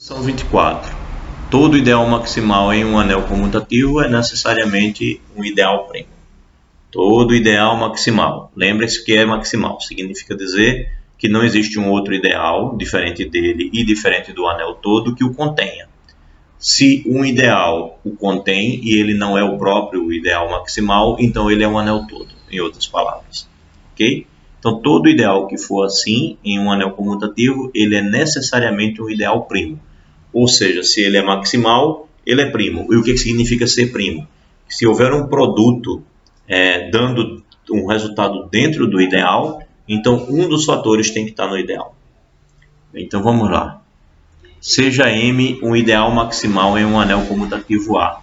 São 24. Todo ideal maximal em um anel comutativo é necessariamente um ideal primo. Todo ideal maximal. Lembre-se que é maximal. Significa dizer que não existe um outro ideal diferente dele e diferente do anel todo que o contenha. Se um ideal o contém e ele não é o próprio ideal maximal, então ele é um anel todo, em outras palavras. Ok? Então, todo ideal que for assim em um anel comutativo, ele é necessariamente um ideal primo. Ou seja, se ele é maximal, ele é primo. E o que significa ser primo? Se houver um produto dando um resultado dentro do ideal, então um dos fatores tem que estar no ideal. Então vamos lá. Seja M um ideal maximal em um anel comutativo A.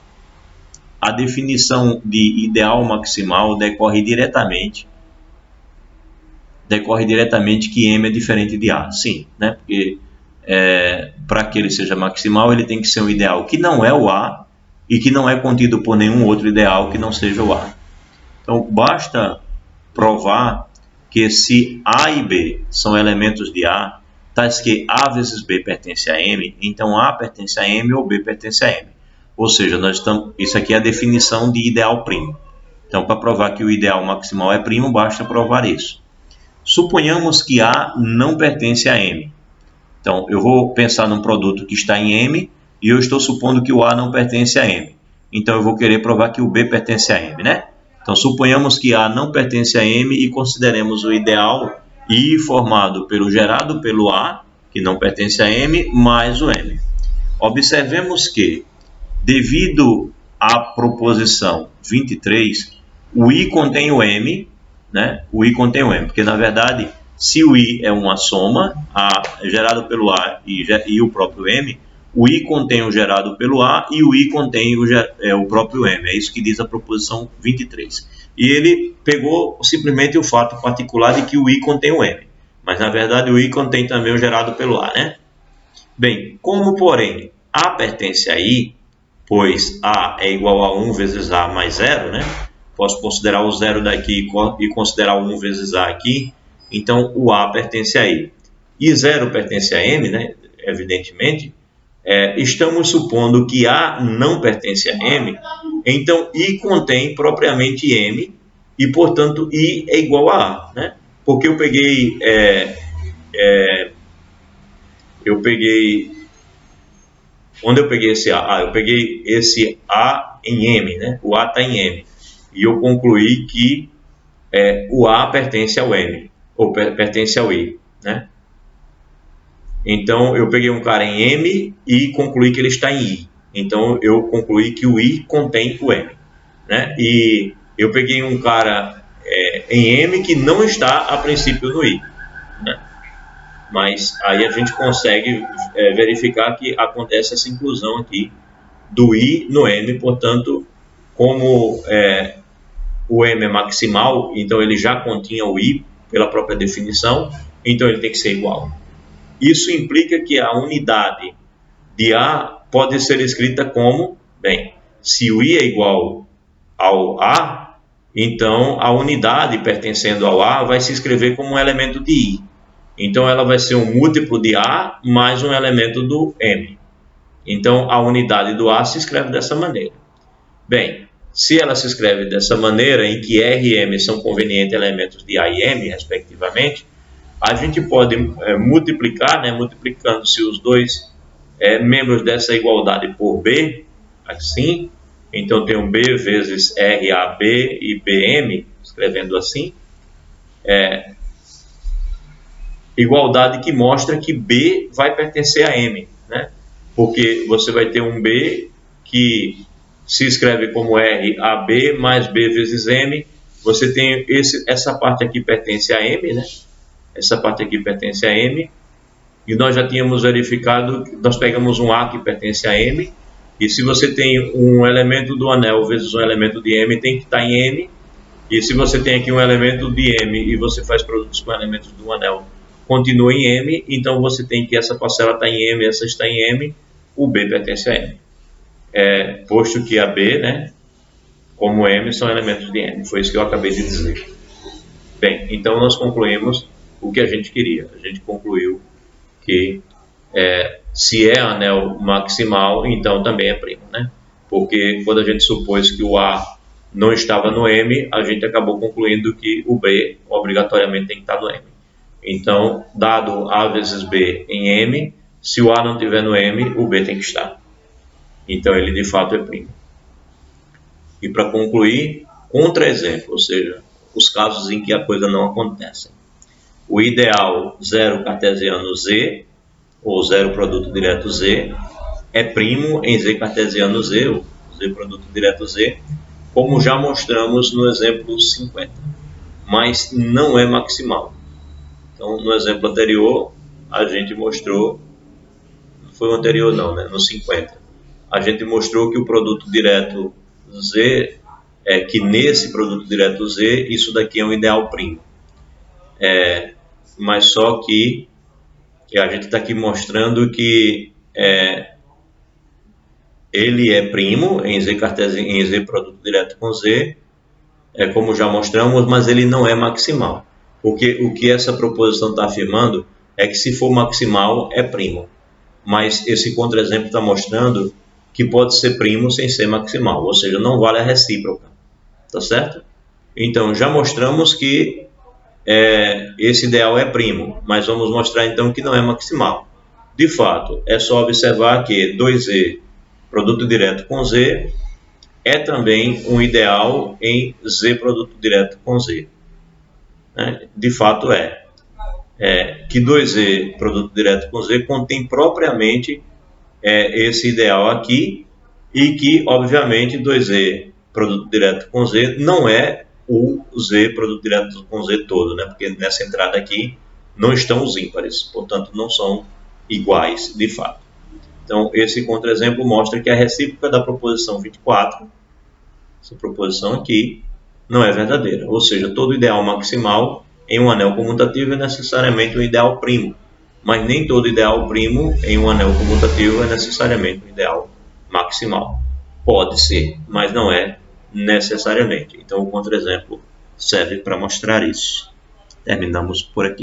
A definição de ideal maximal decorre diretamente que M é diferente de A. Sim, né? Porque para que ele seja maximal, ele tem que ser um ideal que não é o A e que não é contido por nenhum outro ideal que não seja o A. Então, basta provar que se A e B são elementos de A, tais que A vezes B pertence a M, então A pertence a M ou B pertence a M. Ou seja, isso aqui é a definição de ideal primo. Então, para provar que o ideal maximal é primo, basta provar isso. Suponhamos que A não pertence a M. Então, eu vou pensar num produto que está em M e eu estou supondo que o A não pertence a M. Então, eu vou querer provar que o B pertence a M, né? Então, suponhamos que A não pertence a M e consideremos o ideal I formado gerado pelo A, que não pertence a M, mais o M. Observemos que, devido à proposição 23, o I contém o M, né? O I contém o M, porque, na verdade, se o I é uma soma, A gerado pelo A e o próprio M, o I contém o gerado pelo A e o I contém o próprio M. É isso que diz a proposição 23. E ele pegou simplesmente o fato particular de que o I contém o M. Mas, na verdade, o I contém também o gerado pelo A, né? Bem, como, porém, A pertence a I, pois A é igual a 1 vezes A mais 0, né? Posso considerar o 0 daqui e considerar o 1 vezes A aqui. Então, o A pertence a I. E 0 pertence a M, né? Evidentemente. Estamos supondo que A não pertence a M, então I contém propriamente M e, portanto, I é igual a A, né? Porque eu peguei onde eu peguei esse A? Eu peguei esse A em M, né? O A está em M. E eu concluí que o A pertence ao M, ou pertence ao I, né? Então, eu peguei um cara em M e concluí que ele está em I. Então, eu concluí que o I contém o M, né? E eu peguei um cara em M que não está, a princípio, no I, né? Mas aí a gente consegue verificar que acontece essa inclusão aqui do I no M. Portanto, como o M é maximal, então ele já continha o I pela própria definição, então ele tem que ser igual. Isso implica que a unidade de A pode ser escrita como, bem, se o I é igual ao A, então a unidade pertencendo ao A vai se escrever como um elemento de I. Então ela vai ser um múltiplo de A mais um elemento do M. Então a unidade do A se escreve dessa maneira. Bem, se ela se escreve dessa maneira, em que R e M são convenientes elementos de A e M, respectivamente, a gente pode multiplicar, né, multiplicando-se os dois membros dessa igualdade por B, assim. Então, tem um B vezes RAB e BM, escrevendo assim. Igualdade que mostra que B vai pertencer a M, né? Porque você vai ter um B que se escreve como RAB mais B vezes M. Você tem essa parte aqui pertence a M, né? Essa parte aqui pertence a M, e nós já tínhamos verificado, nós pegamos um A que pertence a M, e se você tem um elemento do anel vezes um elemento de M, tem que estar em M, e se você tem aqui um elemento de M e você faz produtos com elementos do anel, continua em M, então você tem que essa parcela está em M, essa está em M, o B pertence a M. Posto que a B, né, como M, são elementos de M, foi isso que eu acabei de dizer. Bem, então nós concluímos o que a gente queria. A gente concluiu que Se é anel maximal, então também é primo, né? Porque quando a gente supôs que o A não estava no M, a gente acabou concluindo que o B obrigatoriamente tem que estar no M. Então, dado A vezes B em M, se o A não estiver no M, o B tem que estar. Então, ele de fato é primo. E para concluir, contra-exemplo, ou seja, os casos em que a coisa não acontece. O ideal zero cartesiano Z, ou zero produto direto Z, é primo em Z cartesiano Z, ou Z produto direto Z, como já mostramos no exemplo 50, mas não é maximal. Então, no exemplo anterior, a gente mostrou, não foi o anterior não, né? No 50, a gente mostrou que o produto direto Z, que nesse produto direto Z, isso daqui é um ideal primo. Mas só que a gente está aqui mostrando que ele é primo em Z cartesiano, em Z produto direto com Z, como já mostramos, mas ele não é maximal. Porque o que essa proposição está afirmando é que se for maximal é primo. Mas esse contra-exemplo está mostrando que pode ser primo sem ser maximal, ou seja, não vale a recíproca, tá certo? Então, já mostramos que esse ideal é primo, mas vamos mostrar então que não é maximal. De fato, é só observar que 2Z, produto direto com Z, é também um ideal em Z produto direto com Z. De fato que 2Z produto direto com Z contém propriamente esse ideal aqui, e que obviamente 2Z produto direto com Z não é o Z produto direto com Z todo, né? Porque nessa entrada aqui não estão os ímpares, portanto não são iguais de fato. Então esse contra-exemplo mostra que a recíproca da proposição 24, essa proposição aqui, não é verdadeira, ou seja, todo ideal maximal em um anel comutativo é necessariamente um ideal primo, mas nem todo ideal primo em um anel comutativo é necessariamente um ideal maximal. Pode ser, mas não é necessariamente. Então o contra-exemplo serve para mostrar isso. Terminamos por aqui.